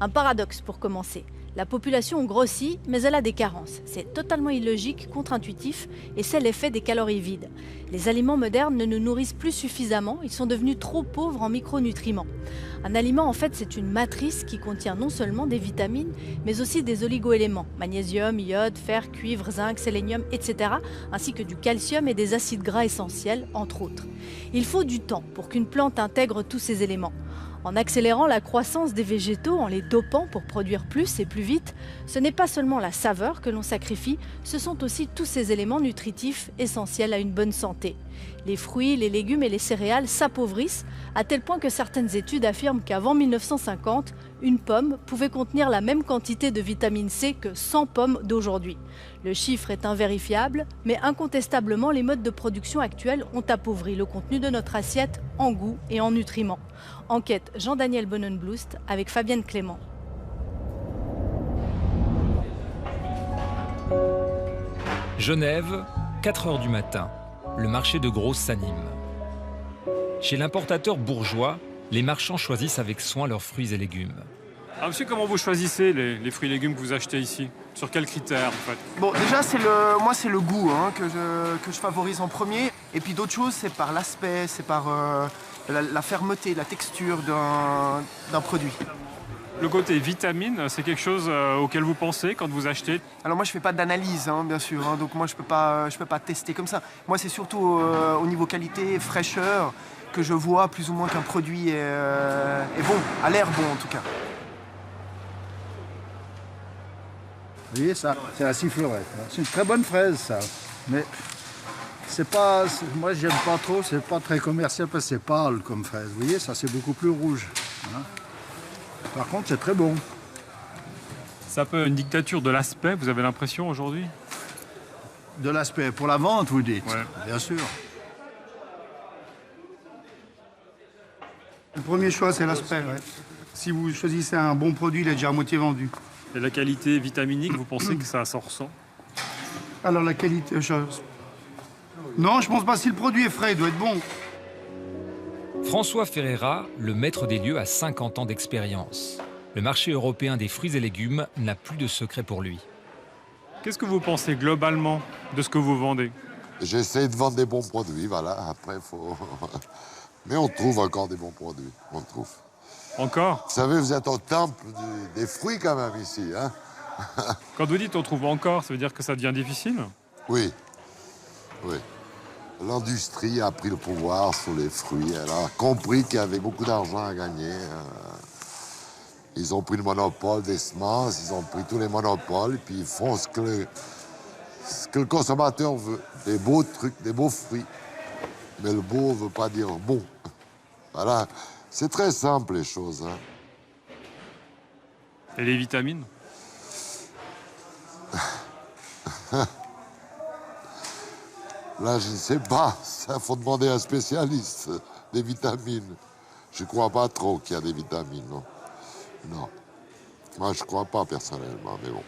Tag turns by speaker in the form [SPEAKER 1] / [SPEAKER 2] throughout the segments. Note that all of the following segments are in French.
[SPEAKER 1] Un paradoxe pour commencer. La population grossit, mais elle a des carences. C'est totalement illogique, contre-intuitif, et c'est l'effet des calories vides. Les aliments modernes ne nous nourrissent plus suffisamment, ils sont devenus trop pauvres en micronutriments. Un aliment, en fait, c'est une matrice qui contient non seulement des vitamines, mais aussi des oligoéléments, magnésium, iode, fer, cuivre, zinc, sélénium, etc., ainsi que du calcium et des acides gras essentiels, entre autres. Il faut du temps pour qu'une plante intègre tous ces éléments. En accélérant la croissance des végétaux, en les dopant pour produire plus et plus vite, ce n'est pas seulement la saveur que l'on sacrifie, ce sont aussi tous ces éléments nutritifs essentiels à une bonne santé. Les fruits, les légumes et les céréales s'appauvrissent, à tel point que certaines études affirment qu'avant 1950, une pomme pouvait contenir la même quantité de vitamine C que 100 pommes d'aujourd'hui. Le chiffre est invérifiable, mais incontestablement, les modes de production actuels ont appauvri le contenu de notre assiette en goût et en nutriments. Enquête Jean-Daniel Bonenblust avec Fabienne Clément.
[SPEAKER 2] Genève, 4 h du matin. Le marché de gros s'anime. Chez l'importateur bourgeois, les marchands choisissent avec soin leurs fruits et légumes.
[SPEAKER 3] Alors monsieur, comment vous choisissez les fruits et légumes que vous achetez ici? Sur quels critères en fait?
[SPEAKER 4] Bon, déjà, moi, c'est le goût que je favorise en premier. Et puis d'autres choses, c'est par l'aspect, c'est par la fermeté, la texture d'un produit.
[SPEAKER 3] Le côté vitamine, c'est quelque chose auquel vous pensez quand vous achetez?
[SPEAKER 4] Alors moi, je fais pas d'analyse, bien sûr, donc moi, je peux pas tester comme ça. Moi, c'est surtout au niveau qualité, fraîcheur, que je vois plus ou moins qu'un produit est bon, a l'air bon en tout cas.
[SPEAKER 5] Vous voyez ça, c'est la sifflerette. C'est une très bonne fraise ça. Mais c'est pas. Moi j'aime pas trop, c'est pas très commercial parce que c'est pâle comme fraise. Vous voyez, ça c'est beaucoup plus rouge. Par contre c'est très bon.
[SPEAKER 3] C'est un peu une dictature de l'aspect, vous avez l'impression aujourd'hui?
[SPEAKER 5] De l'aspect pour la vente, vous dites?
[SPEAKER 3] Ouais.
[SPEAKER 5] Bien sûr. Le premier choix c'est l'aspect, ouais. Si vous choisissez un bon produit, il est déjà à moitié vendu.
[SPEAKER 3] Et la qualité vitaminique, vous pensez que ça s'en ressent?
[SPEAKER 5] Alors la qualité. Non, je pense pas. Si le produit est frais, il doit être bon.
[SPEAKER 2] François Ferreira, le maître des lieux, a 50 ans d'expérience. Le marché européen des fruits et légumes n'a plus de secret pour lui.
[SPEAKER 3] Qu'est-ce que vous pensez globalement de ce que vous vendez?
[SPEAKER 6] J'essaie de vendre des bons produits, voilà. Après, faut... Mais on trouve encore des bons produits, on trouve.
[SPEAKER 3] Encore?
[SPEAKER 6] Vous savez, vous êtes au temple des fruits quand même ici, hein?
[SPEAKER 3] Quand vous dites on trouve encore, ça veut dire que ça devient difficile?
[SPEAKER 6] Oui, oui. L'industrie a pris le pouvoir sur les fruits. Elle a compris qu'il y avait beaucoup d'argent à gagner. Ils ont pris le monopole des semences, ils ont pris tous les monopoles, et puis ils font ce que le consommateur veut. Des beaux trucs, des beaux fruits. Mais le beau ne veut pas dire bon. Voilà. C'est très simple, les choses.
[SPEAKER 3] Et les vitamines?
[SPEAKER 6] Là, je ne sais pas. Ça, faut demander à un spécialiste des vitamines. Je ne crois pas trop qu'il y a des vitamines, non. Non. Moi, je ne crois pas personnellement, mais bon.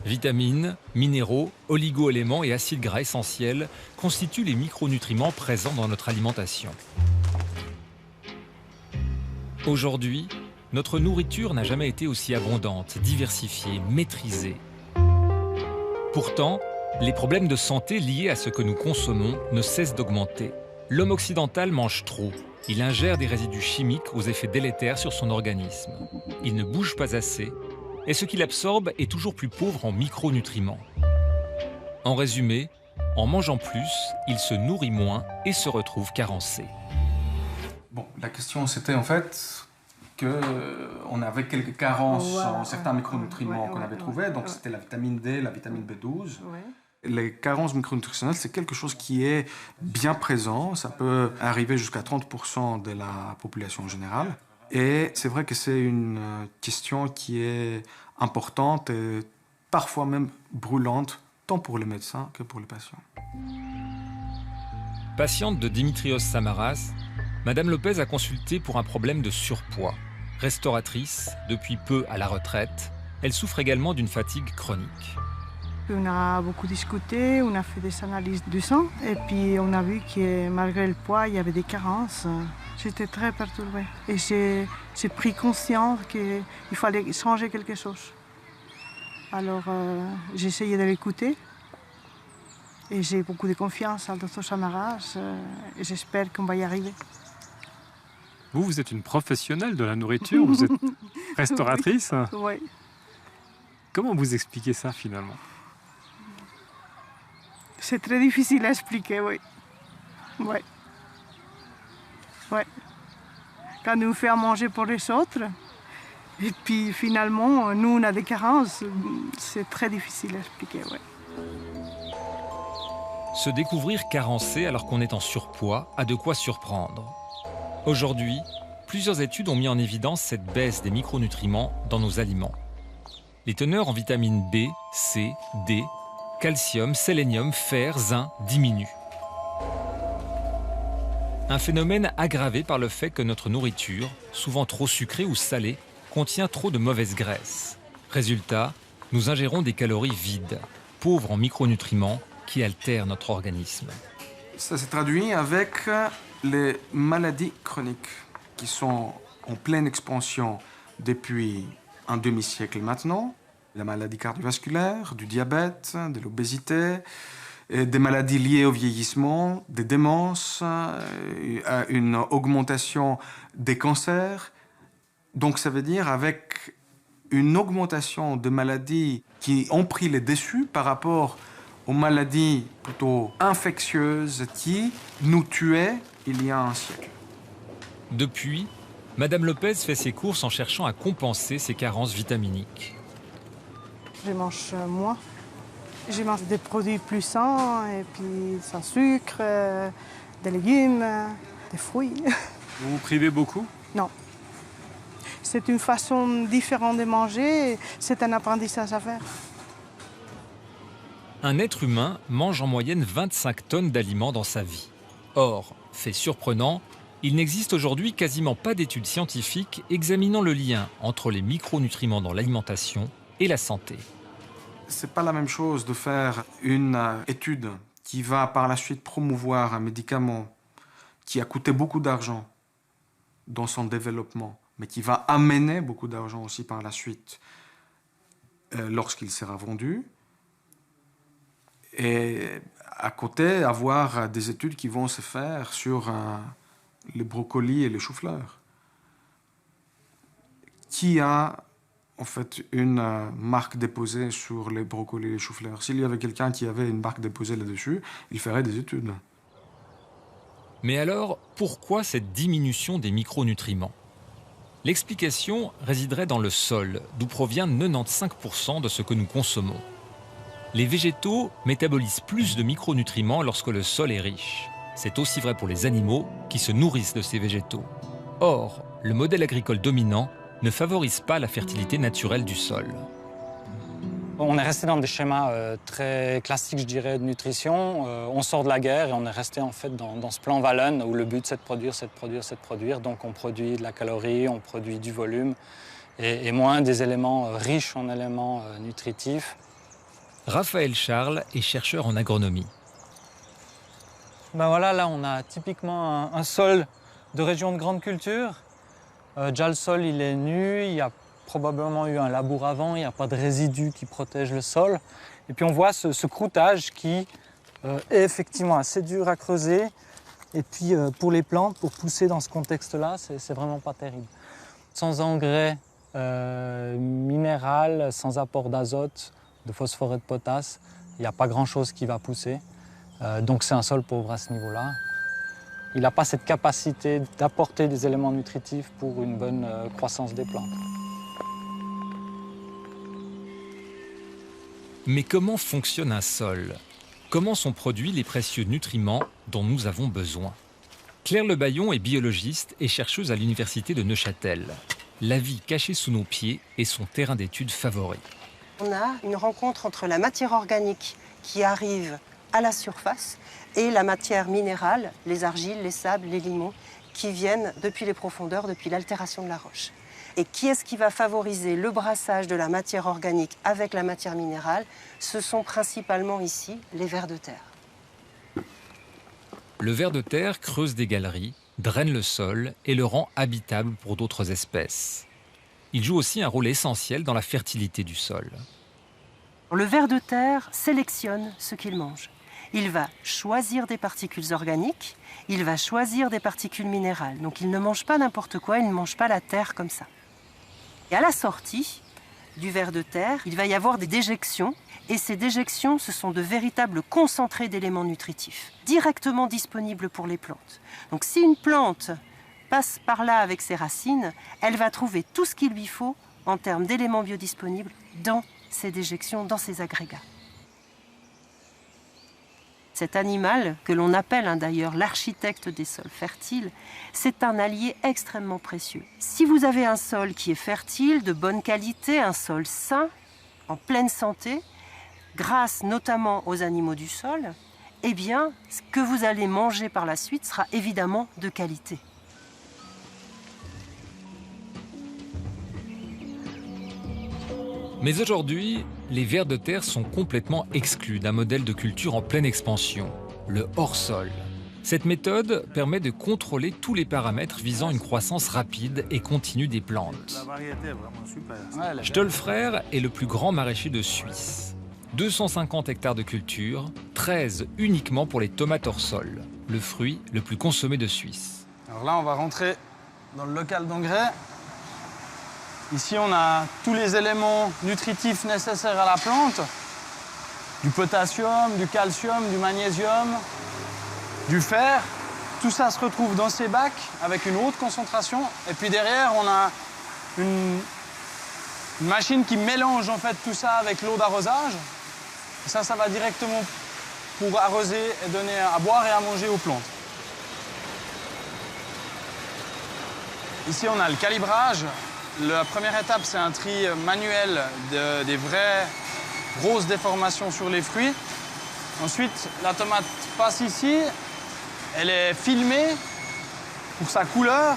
[SPEAKER 2] Vitamines, minéraux, oligo-éléments et acides gras essentiels constituent les micronutriments présents dans notre alimentation. Aujourd'hui, notre nourriture n'a jamais été aussi abondante, diversifiée, maîtrisée. Pourtant, les problèmes de santé liés à ce que nous consommons ne cessent d'augmenter. L'homme occidental mange trop. Il ingère des résidus chimiques aux effets délétères sur son organisme. Il ne bouge pas assez et ce qu'il absorbe est toujours plus pauvre en micronutriments. En résumé, en mangeant plus, il se nourrit moins et se retrouve carencé.
[SPEAKER 7] Bon, la question c'était en fait qu'on avait quelques carences en certains micronutriments qu'on avait trouvés. Donc c'était la vitamine D, la vitamine B12. Les carences micronutritionnelles, c'est quelque chose qui est bien présent. Ça peut arriver jusqu'à 30% de la population en général. Et c'est vrai que c'est une question qui est importante et parfois même brûlante, tant pour les médecins que pour les patients.
[SPEAKER 2] Patiente de Dimitrios Samaras, Madame Lopez a consulté pour un problème de surpoids. Restauratrice, depuis peu à la retraite, elle souffre également d'une fatigue chronique.
[SPEAKER 8] On a beaucoup discuté, on a fait des analyses du sang et puis on a vu que malgré le poids, il y avait des carences. J'étais très perturbée et j'ai pris conscience qu'il fallait changer quelque chose. Alors j'ai essayé de l'écouter et j'ai beaucoup de confiance en Dr Samaras et j'espère qu'on va y arriver.
[SPEAKER 3] Vous êtes une professionnelle de la nourriture, vous êtes restauratrice.
[SPEAKER 8] Oui.
[SPEAKER 3] Comment vous expliquez ça finalement?
[SPEAKER 8] C'est très difficile à expliquer, oui. Ouais. Ouais. Quand on fait à manger pour les autres, et puis finalement, nous, on a des carences, c'est très difficile à expliquer, ouais.
[SPEAKER 2] Se découvrir carencé alors qu'on est en surpoids a de quoi surprendre. Aujourd'hui, plusieurs études ont mis en évidence cette baisse des micronutriments dans nos aliments. Les teneurs en vitamines B, C, D, calcium, sélénium, fer, zinc diminuent. Un phénomène aggravé par le fait que notre nourriture, souvent trop sucrée ou salée, contient trop de mauvaises graisses. Résultat, nous ingérons des calories vides, pauvres en micronutriments qui altèrent notre organisme.
[SPEAKER 7] Ça se traduit avec les maladies chroniques qui sont en pleine expansion depuis un demi-siècle maintenant. La maladie cardiovasculaire, du diabète, de l'obésité, des maladies liées au vieillissement, des démences, une augmentation des cancers. Donc ça veut dire avec une augmentation de maladies qui ont pris les dessus par rapport aux maladies plutôt infectieuses qui nous tuaient il y a un siècle.
[SPEAKER 2] Depuis, Madame Lopez fait ses courses en cherchant à compenser ses carences vitaminiques.
[SPEAKER 8] Je mange moins. Je mange des produits plus sains, et puis sans sucre, des légumes, des fruits.
[SPEAKER 3] Vous vous privez beaucoup?
[SPEAKER 8] Non. C'est une façon différente de manger, c'est un apprentissage à faire.
[SPEAKER 2] Un être humain mange en moyenne 25 tonnes d'aliments dans sa vie. Or, fait surprenant, il n'existe aujourd'hui quasiment pas d'études scientifiques examinant le lien entre les micronutriments dans l'alimentation et la santé.
[SPEAKER 7] C'est pas la même chose de faire une étude qui va par la suite promouvoir un médicament qui a coûté beaucoup d'argent dans son développement, mais qui va amener beaucoup d'argent aussi par la suite lorsqu'il sera vendu. Et à côté, avoir des études qui vont se faire sur les brocolis et les choux-fleurs. Qui a en fait une marque déposée sur les brocolis et les choux-fleurs? S'il y avait quelqu'un qui avait une marque déposée là-dessus, il ferait des études.
[SPEAKER 2] Mais alors, pourquoi cette diminution des micronutriments? L'explication résiderait dans le sol, d'où provient 95% de ce que nous consommons. Les végétaux métabolisent plus de micronutriments lorsque le sol est riche. C'est aussi vrai pour les animaux qui se nourrissent de ces végétaux. Or, le modèle agricole dominant ne favorise pas la fertilité naturelle du sol.
[SPEAKER 9] On est resté dans des schémas très classiques, je dirais, de nutrition. On sort de la guerre et on est resté en fait dans ce plan Wallen où le but c'est de produire, c'est de produire, c'est de produire. Donc on produit de la calorie, on produit du volume et moins des éléments riches en éléments nutritifs.
[SPEAKER 2] Raphaël Charles est chercheur en agronomie.
[SPEAKER 9] Ben voilà, là on a typiquement un sol de région de grande culture. Déjà le sol il est nu, il y a probablement eu un labour avant, il n'y a pas de résidus qui protègent le sol. Et puis on voit ce croûtage qui est effectivement assez dur à creuser. Et puis pour les plantes, pour pousser dans ce contexte-là, c'est vraiment pas terrible. Sans engrais minéral, sans apport d'azote, de phosphore et de potasse, il n'y a pas grand-chose qui va pousser. Donc c'est un sol pauvre à ce niveau-là. Il n'a pas cette capacité d'apporter des éléments nutritifs pour une bonne croissance des plantes.
[SPEAKER 2] Mais comment fonctionne un sol? Comment sont produits les précieux nutriments dont nous avons besoin? Claire Lebaillon est biologiste et chercheuse à l'université de Neuchâtel. La vie cachée sous nos pieds est son terrain d'étude favori.
[SPEAKER 10] On a une rencontre entre la matière organique qui arrive à la surface et la matière minérale, les argiles, les sables, les limons, qui viennent depuis les profondeurs, depuis l'altération de la roche. Et qui est-ce qui va favoriser le brassage de la matière organique avec la matière minérale? Ce sont principalement ici les vers de terre.
[SPEAKER 2] Le ver de terre creuse des galeries, draine le sol et le rend habitable pour d'autres espèces. Il joue aussi un rôle essentiel dans la fertilité du sol.
[SPEAKER 10] Le ver de terre sélectionne ce qu'il mange. Il va choisir des particules organiques, il va choisir des particules minérales. Donc il ne mange pas n'importe quoi, il ne mange pas la terre comme ça. Et à la sortie du ver de terre, il va y avoir des déjections. Et ces déjections, ce sont de véritables concentrés d'éléments nutritifs, directement disponibles pour les plantes. Donc si une plante passe par là avec ses racines, elle va trouver tout ce qu'il lui faut en termes d'éléments biodisponibles dans ces déjections, dans ces agrégats. Cet animal, que l'on appelle d'ailleurs l'architecte des sols fertiles, c'est un allié extrêmement précieux. Si vous avez un sol qui est fertile, de bonne qualité, un sol sain, en pleine santé, grâce notamment aux animaux du sol, eh bien, ce que vous allez manger par la suite sera évidemment de qualité.
[SPEAKER 2] Mais aujourd'hui, les vers de terre sont complètement exclus d'un modèle de culture en pleine expansion, le hors-sol. Cette méthode permet de contrôler tous les paramètres visant une croissance rapide et continue des plantes. Stolfrer est le plus grand maraîcher de Suisse. 250 hectares de culture, 13 uniquement pour les tomates hors sol, le fruit le plus consommé de Suisse.
[SPEAKER 9] Alors là, on va rentrer dans le local d'engrais. Ici, on a tous les éléments nutritifs nécessaires à la plante. Du potassium, du calcium, du magnésium, du fer. Tout ça se retrouve dans ces bacs avec une haute concentration. Et puis derrière, on a une machine qui mélange en fait tout ça avec l'eau d'arrosage. Et ça va directement pour arroser et donner à boire et à manger aux plantes. Ici, on a le calibrage. La première étape, c'est un tri manuel des vraies grosses déformations sur les fruits. Ensuite, la tomate passe ici. Elle est filmée pour sa couleur,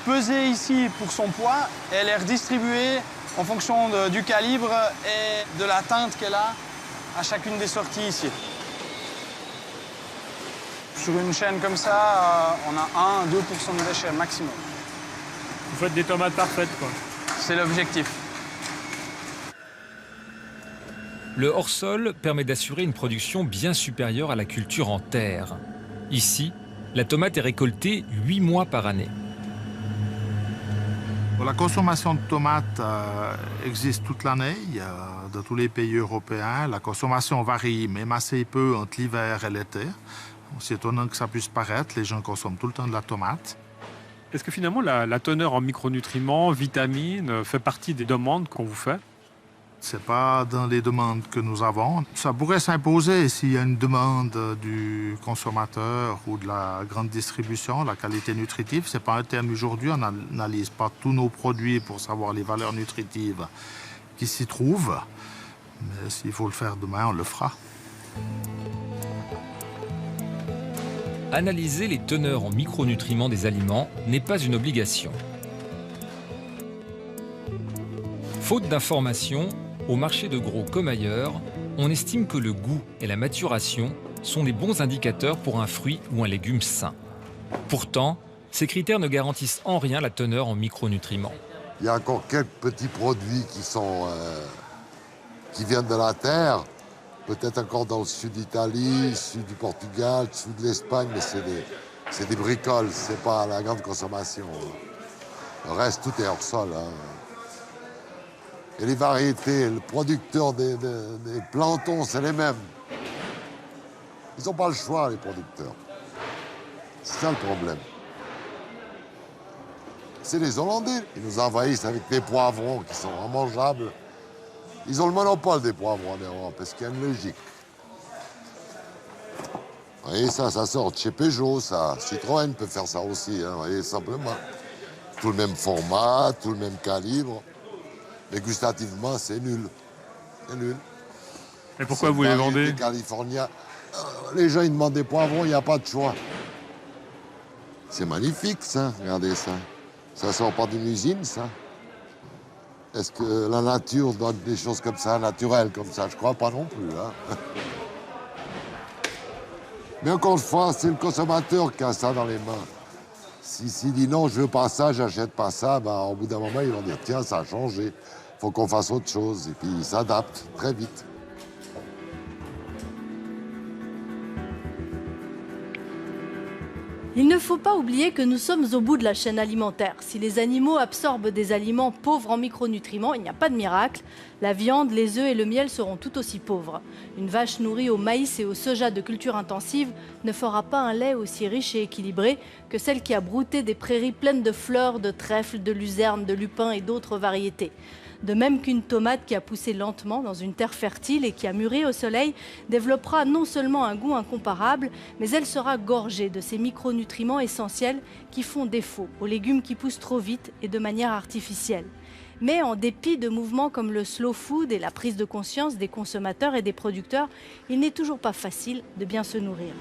[SPEAKER 9] pesée ici pour son poids. Et elle est redistribuée en fonction du calibre et de la teinte qu'elle a à chacune des sorties ici. Sur une chaîne comme ça, on a 1-2% de déchets maximum.
[SPEAKER 3] Vous faites des tomates parfaites, quoi.
[SPEAKER 9] C'est l'objectif.
[SPEAKER 2] Le hors-sol permet d'assurer une production bien supérieure à la culture en terre. Ici, la tomate est récoltée 8 mois par année.
[SPEAKER 5] La consommation de tomates existe toute l'année dans tous les pays européens. La consommation varie même assez peu entre l'hiver et l'été. C'est étonnant que ça puisse paraître, les gens consomment tout le temps de la tomate.
[SPEAKER 3] Est-ce que finalement la teneur en micronutriments, vitamines, fait partie des demandes qu'on vous fait?
[SPEAKER 5] C'est pas dans les demandes que nous avons. Ça pourrait s'imposer s'il y a une demande du consommateur ou de la grande distribution, la qualité nutritive. C'est pas un terme aujourd'hui, on n'analyse pas tous nos produits pour savoir les valeurs nutritives qui s'y trouvent. Mais s'il faut le faire demain, on le fera.
[SPEAKER 2] Analyser les teneurs en micronutriments des aliments n'est pas une obligation. Faute d'informations, au marché de gros comme ailleurs, on estime que le goût et la maturation sont les bons indicateurs pour un fruit ou un légume sain. Pourtant, ces critères ne garantissent en rien la teneur en micronutriments.
[SPEAKER 6] Il y a encore quelques petits produits qui viennent de la terre, peut-être encore dans le sud d'Italie, sud du Portugal, sud de l'Espagne, mais c'est des bricoles, c'est pas la grande consommation. Le reste, tout est hors sol. Hein. Et les variétés, le producteur des plantons, c'est les mêmes. Ils n'ont pas le choix, les producteurs. C'est ça le problème. C'est les Hollandais. Ils nous envahissent avec des poivrons qui sont immangeables. Ils ont le monopole des poivrons en Europe, parce qu'il y a une logique. Vous voyez, ça sort de chez Peugeot, ça. Citroën peut faire ça aussi, hein, vous voyez, simplement. Tout le même format, tout le même calibre. Mais gustativement, c'est nul. C'est nul.
[SPEAKER 3] Et pourquoi vous les vendez?
[SPEAKER 6] Californiens. Les gens, ils demandent des poivrons, il n'y a pas de choix. C'est magnifique, ça. Regardez ça. Ça sort pas d'une usine, ça. Est-ce que la nature donne des choses comme ça, naturelles comme ça? Je crois pas non plus. Hein. Mais encore une fois, c'est le consommateur qui a ça dans les mains. S'il dit non, je veux pas ça, j'achète pas ça, ben, au bout d'un moment, ils vont dire tiens, ça a changé, faut qu'on fasse autre chose. Et puis ils s'adaptent très vite.
[SPEAKER 1] Il ne faut pas oublier que nous sommes au bout de la chaîne alimentaire. Si les animaux absorbent des aliments pauvres en micronutriments, il n'y a pas de miracle. La viande, les œufs et le miel seront tout aussi pauvres. Une vache nourrie au maïs et au soja de culture intensive ne fera pas un lait aussi riche et équilibré que celle qui a brouté des prairies pleines de fleurs, de trèfles, de luzernes, de lupins et d'autres variétés. De même qu'une tomate qui a poussé lentement dans une terre fertile et qui a mûri au soleil développera non seulement un goût incomparable, mais elle sera gorgée de ces micronutriments essentiels qui font défaut aux légumes qui poussent trop vite et de manière artificielle. Mais en dépit de mouvements comme le slow food et la prise de conscience des consommateurs et des producteurs, il n'est toujours pas facile de bien se nourrir.